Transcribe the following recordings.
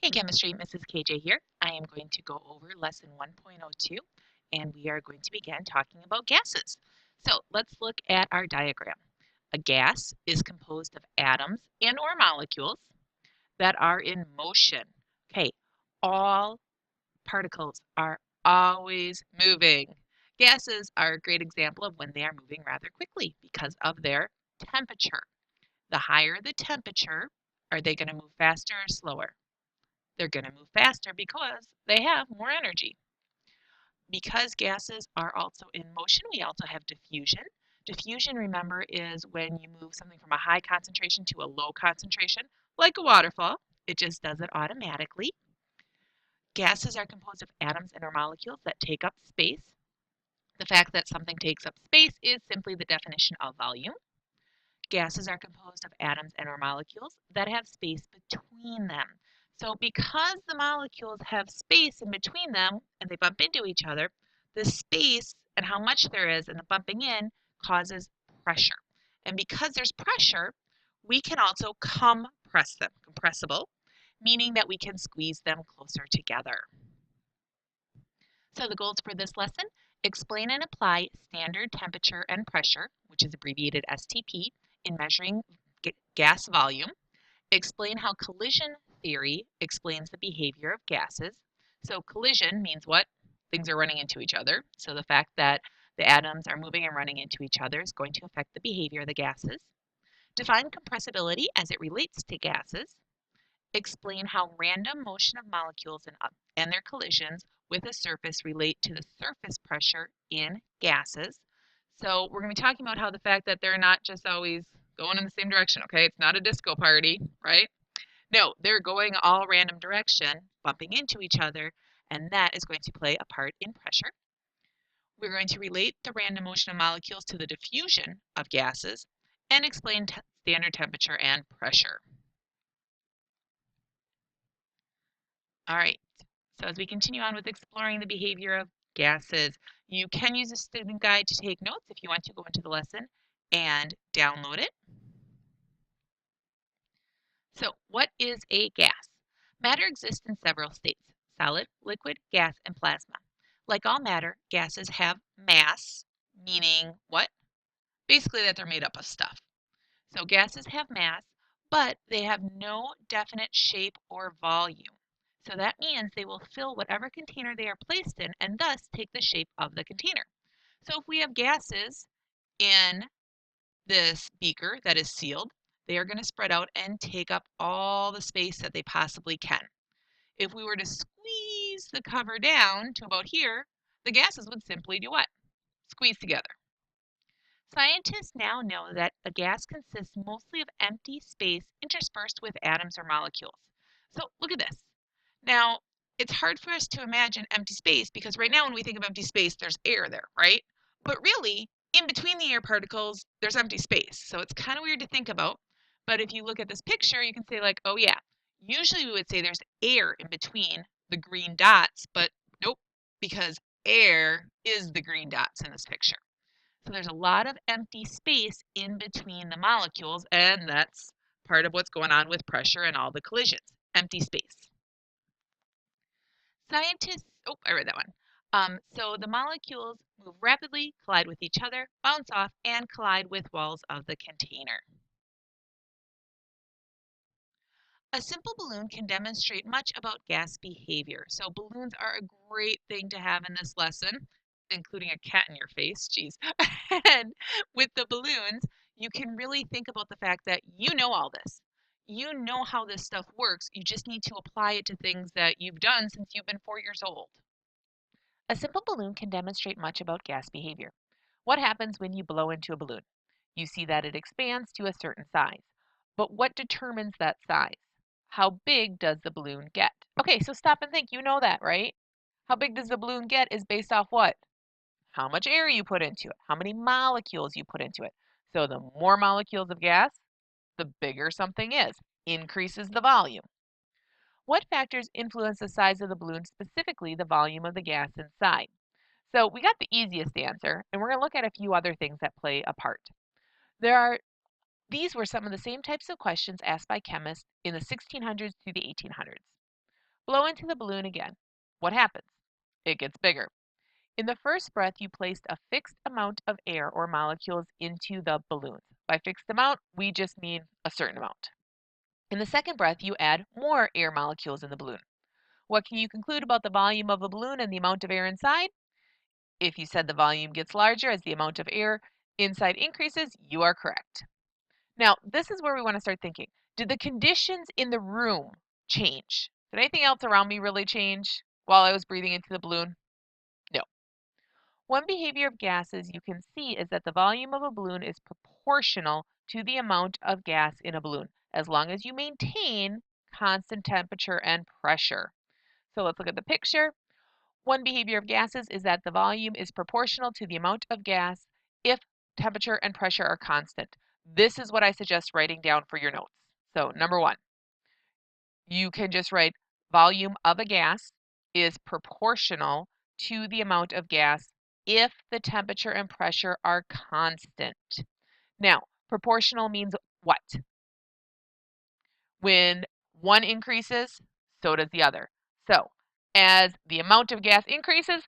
Hey Chemistry, Mrs. KJ here. I am going to go over lesson 1.02 and we are going to begin talking about gases. So let's look at our diagram. A gas is composed of atoms and or molecules that are in motion. Okay, all particles are always moving. Gases are a great example of when they are moving rather quickly because of their temperature. The higher the temperature, are they going to move faster or slower? They're going to move faster because they have more energy. Because gases are also in motion, we also have diffusion. Diffusion, remember, is when you move something from a high concentration to a low concentration, like a waterfall. It just does it automatically. Gases are composed of atoms and or molecules that take up space. The fact that something takes up space is simply the definition of volume. Gases are composed of atoms and or molecules that have space between them. So because the molecules have space in between them and they bump into each other, the space and how much there is and the bumping in causes pressure. And because there's pressure, we can also compress them, compressible, meaning that we can squeeze them closer together. So the goals for this lesson: explain and apply standard temperature and pressure, which is abbreviated STP, in measuring gas volume. Explain how collision theory explains the behavior of gases. So collision means what? Things are running into each other. So the fact that the atoms are moving and running into each other is going to affect the behavior of the gases. Define compressibility as it relates to gases. Explain how random motion of molecules and their collisions with a surface relate to the surface pressure in gases. So we're going to be talking about how the fact that they're not just always going in the same direction, okay? It's not a disco party, right? No, they're going all random direction, bumping into each other, and that is going to play a part in pressure. We're going to relate the random motion of molecules to the diffusion of gases and explain standard temperature and pressure. All right, so as we continue on with exploring the behavior of gases, you can use a student guide to take notes if you want to go into the lesson and download it. So what is a gas? Matter exists in several states: solid, liquid, gas, and plasma. Like all matter, gases have mass, meaning what? Basically that they're made up of stuff. So gases have mass, but they have no definite shape or volume. So that means they will fill whatever container they are placed in and thus take the shape of the container. So if we have gases in this beaker that is sealed, they are going to spread out and take up all the space that they possibly can. If we were to squeeze the cover down to about here, the gases would simply do what? Squeeze together. Scientists now know that a gas consists mostly of empty space interspersed with atoms or molecules. So look at this. Now, it's hard for us to imagine empty space because right now when we think of empty space, there's air there, right? But really, in between the air particles, there's empty space. So it's kind of weird to think about. But if you look at this picture, you can say like, oh yeah, usually we would say there's air in between the green dots, but nope, because air is the green dots in this picture. So there's a lot of empty space in between the molecules, and that's part of what's going on with pressure and all the collisions, empty space. Scientists, oh, I read that one. So the molecules move rapidly, collide with each other, bounce off, and collide with walls of the container. A simple balloon can demonstrate much about gas behavior. So balloons are a great thing to have in this lesson, including a cat in your face, geez. And with the balloons, you can really think about the fact that you know all this. You know how this stuff works. You just need to apply it to things that you've done since you've been 4 years old. A simple balloon can demonstrate much about gas behavior. What happens when you blow into a balloon? You see that it expands to a certain size. But what determines that size? How big does the balloon get? Okay, so stop and think. You know that, right? How big does the balloon get is based off what? How much air you put into it, how many molecules you put into it. So the more molecules of gas, the bigger something is, increases the volume. What factors influence the size of the balloon, specifically the volume of the gas inside? So we got the easiest answer, and we're going to look at a few other things that play a part. These were some of the same types of questions asked by chemists in the 1600s to the 1800s. Blow into the balloon again. What happens? It gets bigger. In the first breath, you placed a fixed amount of air or molecules into the balloon. By fixed amount, we just mean a certain amount. In the second breath, you add more air molecules in the balloon. What can you conclude about the volume of a balloon and the amount of air inside? If you said the volume gets larger as the amount of air inside increases, you are correct. Now, this is where we want to start thinking. Did the conditions in the room change? Did anything else around me really change while I was breathing into the balloon? No. One behavior of gases you can see is that the volume of a balloon is proportional to the amount of gas in a balloon, as long as you maintain constant temperature and pressure. So let's look at the picture. One behavior of gases is that the volume is proportional to the amount of gas if temperature and pressure are constant. This is what I suggest writing down for your notes. So number one, you can just write volume of a gas is proportional to the amount of gas if the temperature and pressure are constant. Now, proportional means what? When one increases, so does the other. So, as the amount of gas increases,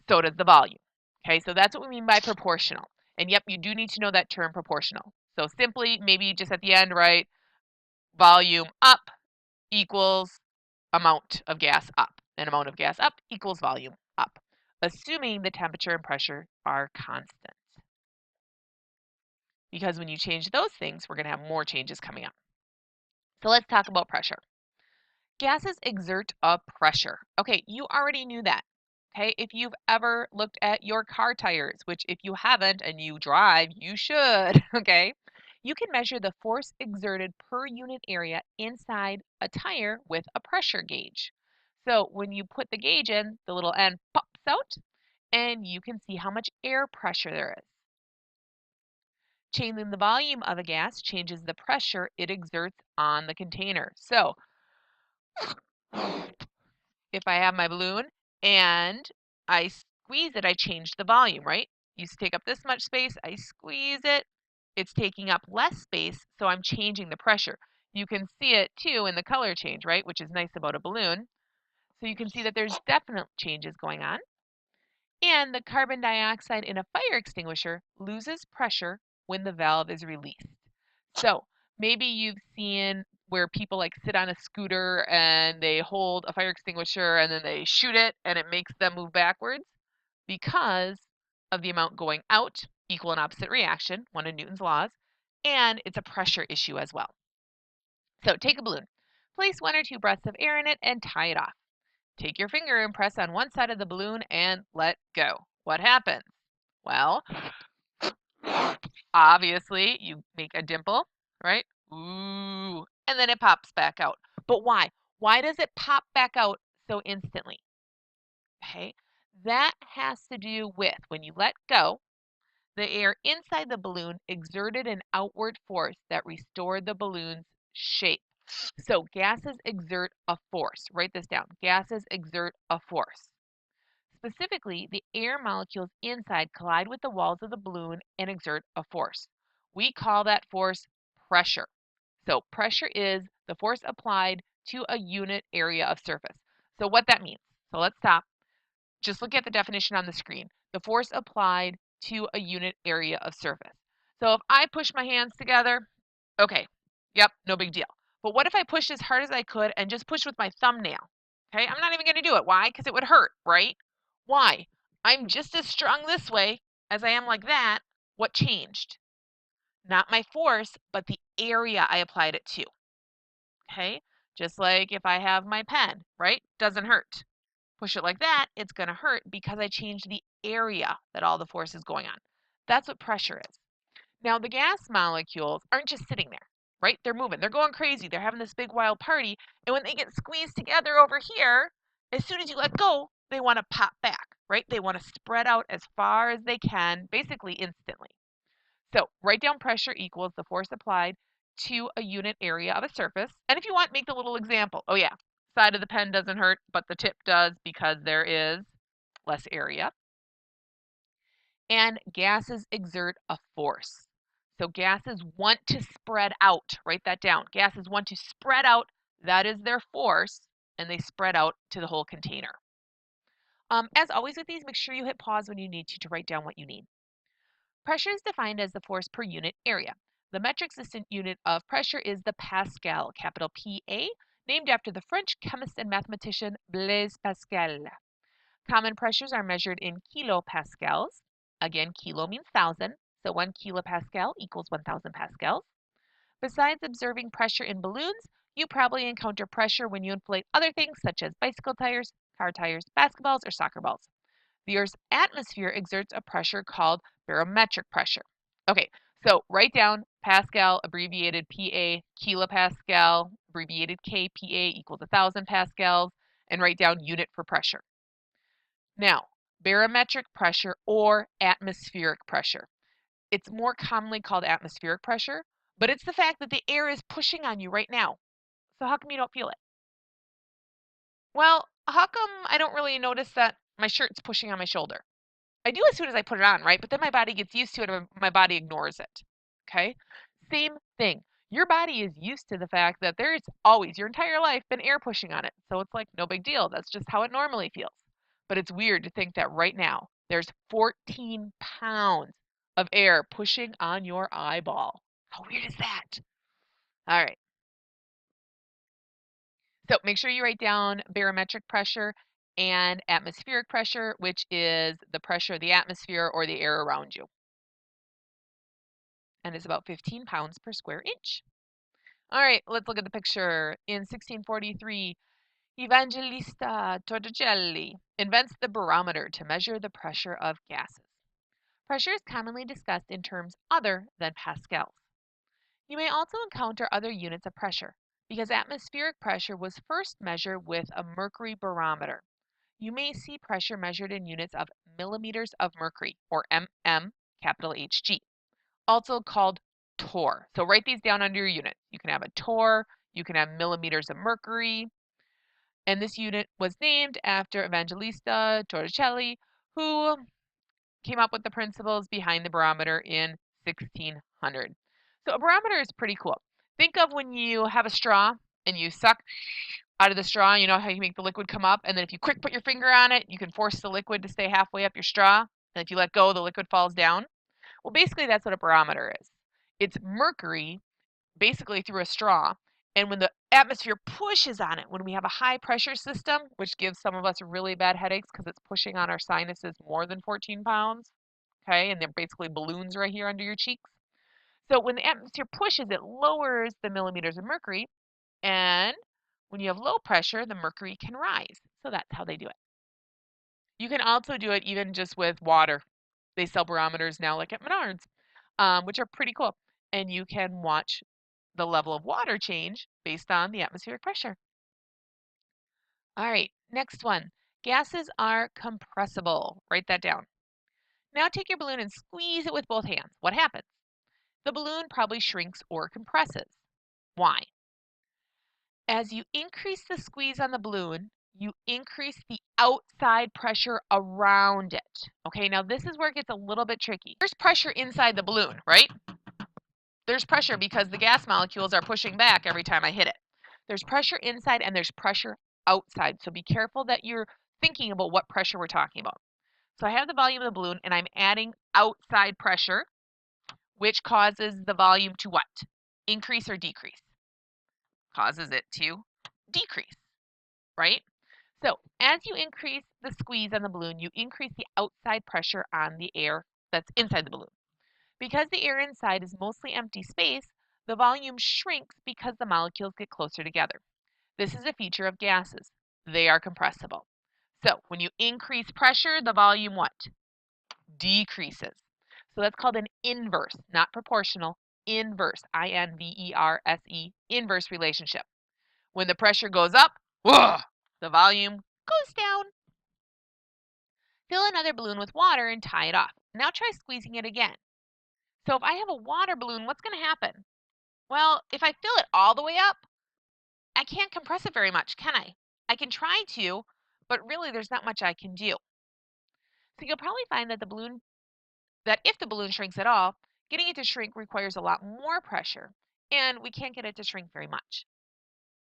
so does the volume. Okay, so that's what we mean by proportional. And yep, you do need to know that term proportional. So simply, maybe just at the end, write volume up equals amount of gas up. And amount of gas up equals volume up, assuming the temperature and pressure are constant. Because when you change those things, we're going to have more changes coming up. So let's talk about pressure. Gases exert a pressure. Okay, you already knew that. Okay, if you've ever looked at your car tires, which if you haven't and you drive, you should, okay, you can measure the force exerted per unit area inside a tire with a pressure gauge. So when you put the gauge in, the little end pops out, and you can see how much air pressure there is. Changing the volume of a gas changes the pressure it exerts on the container. So if I have my balloon and I squeeze it, I change the volume, right? You take up this much space, I squeeze it, it's taking up less space, so I'm changing the pressure. You can see it too in the color change, right? Which is nice about a balloon. So you can see that there's definite changes going on. And the carbon dioxide in a fire extinguisher loses pressure when the valve is released. So maybe you've seen where people like sit on a scooter and they hold a fire extinguisher and then they shoot it and it makes them move backwards because of the amount going out, equal and opposite reaction, one of Newton's laws, and it's a pressure issue as well. So take a balloon, place 1 or 2 breaths of air in it and tie it off. Take your finger and press on one side of the balloon and let go. What happens? Well, obviously, you make a dimple, right? Ooh, and then it pops back out. But why? Why does it pop back out so instantly? Okay, that has to do with when you let go, the air inside the balloon exerted an outward force that restored the balloon's shape. So gases exert a force. Write this down. Gases exert a force. Specifically, the air molecules inside collide with the walls of the balloon and exert a force. We call that force pressure. So pressure is the force applied to a unit area of surface. So what that means. So let's stop. Just look at the definition on the screen. The force applied to a unit area of surface. So if I push my hands together, okay, yep, no big deal. But what if I pushed as hard as I could and just pushed with my thumbnail? Okay, I'm not even going to do it. Why? Because it would hurt, right? Why? I'm just as strong this way as I am like that. What changed? Not my force, but the area I applied it to. Okay, just like if I have my pen, right? Doesn't hurt. Push it like that, it's going to hurt because I changed the area that all the force is going on. That's what pressure is. Now, the gas molecules aren't just sitting there, right? They're moving. They're going crazy. They're having this big wild party. And when they get squeezed together over here, as soon as you let go, they want to pop back, right? They want to spread out as far as they can, basically instantly. So write down pressure equals the force applied to a unit area of a surface. And if you want, make the little example. Oh yeah, side of the pen doesn't hurt, but the tip does because there is less area. And gases exert a force. So gases want to spread out. Write that down. Gases want to spread out. That is their force, and they spread out to the whole container. As always with these, make sure you hit pause when you need to write down what you need. Pressure is defined as the force per unit area. The metric system unit of pressure is the Pascal, capital PA, named after the French chemist and mathematician Blaise Pascal. Common pressures are measured in kilopascals. Again, kilo means 1,000, so 1 kilopascal equals 1,000 pascals. Besides observing pressure in balloons, you probably encounter pressure when you inflate other things such as bicycle tires, car tires, basketballs, or soccer balls. The Earth's atmosphere exerts a pressure called barometric pressure. Okay, so write down Pascal, abbreviated PA, kilopascal, abbreviated kPa equals 1,000 pascals, and write down unit for pressure. Now, barometric pressure or atmospheric pressure. It's more commonly called atmospheric pressure, but it's the fact that the air is pushing on you right now. So how come you don't feel it? Well, how come I don't really notice that my shirt's pushing on my shoulder? I do as soon as I put it on, right? But then my body gets used to it and my body ignores it. Okay? Same thing. Your body is used to the fact that there's always, your entire life, been air pushing on it. So it's like no big deal. That's just how it normally feels. But it's weird to think that right now there's 14 pounds of air pushing on your eyeball. How weird is that? All right. So make sure you write down barometric pressure and atmospheric pressure, which is the pressure of the atmosphere or the air around you. And it's about 15 pounds per square inch. All right, let's look at the picture. In 1643, Evangelista Torricelli invents the barometer to measure the pressure of gases. Pressure is commonly discussed in terms other than pascals. You may also encounter other units of pressure, because atmospheric pressure was first measured with a Mercury Barometer. You may see pressure measured in units of millimeters of mercury, or mm, capital Hg, also called torr. So write these down under your units. You can have a torr, you can have millimeters of mercury, and this unit was named after Evangelista Torricelli, who came up with the principles behind the barometer in 1600. So a barometer is pretty cool. Think of when you have a straw and you suck out of the straw, you know how you make the liquid come up, and then if you quick put your finger on it, you can force the liquid to stay halfway up your straw, and if you let go, the liquid falls down. Well, basically that's what a barometer is. It's mercury basically through a straw, and when the atmosphere pushes on it, when we have a high pressure system, which gives some of us really bad headaches because it's pushing on our sinuses more than 14 pounds, okay, and they're basically balloons right here under your cheeks. So when the atmosphere pushes, it lowers the millimeters of mercury, and when you have low pressure, the mercury can rise. So that's how they do it. You can also do it even just with water. They sell barometers now like at Menards, which are pretty cool. And you can watch the level of water change based on the atmospheric pressure. All right, next one. Gases are compressible. Write that down. Now take your balloon and squeeze it with both hands. What happens? The balloon probably shrinks or compresses. Why? As you increase the squeeze on the balloon, you increase the outside pressure around it. Okay, now this is where it gets a little bit tricky. There's pressure inside the balloon, right? There's pressure because the gas molecules are pushing back every time I hit it. There's pressure inside and there's pressure outside. So be careful that you're thinking about what pressure we're talking about. So I have the volume of the balloon and I'm adding outside pressure, which causes the volume to what? Increase or decrease? Causes it to decrease, right? So as you increase the squeeze on the balloon, you increase the outside pressure on the air that's inside the balloon. Because the air inside is mostly empty space, the volume shrinks because the molecules get closer together. This is a feature of gases. They are compressible. So when you increase pressure, the volume what? Decreases. So that's called an inverse, not proportional, inverse, I-N-V-E-R-S-E, inverse relationship. When the pressure goes up, whoa, the volume goes down. Fill another balloon with water and tie it off. Now try squeezing it again. So if I have a water balloon, what's going to happen? Well, if I fill it all the way up, I can't compress it very much, can I? I can try to, but really there's not much I can do. So you'll probably find that if the balloon shrinks at all, Getting it to shrink requires a lot more pressure, and we can't get it to shrink very much.